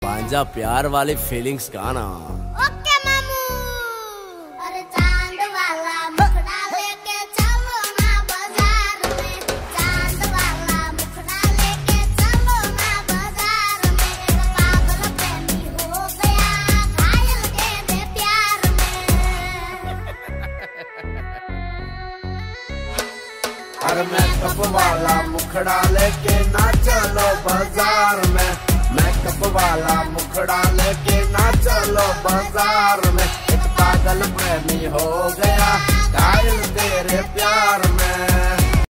पांजा प्यार वाली फीलिंग्स का ना। ओके मामू। अरे चांद वाला मुखड़ा लेके चलो ना बाजार में, चांद वाला मुखड़ा लेके चलो ना बाजार में। एक पागल प्रेमी हो गया घायल तेरे प्यार में। अरे मेकअप वाला मुखड़ा लेके ना चलो बाजार में, मेकअप वाला मुखड़ा लेके ना चलो बाजार में। एक पागल प्रेमी हो गया घायल तेरे प्यार में।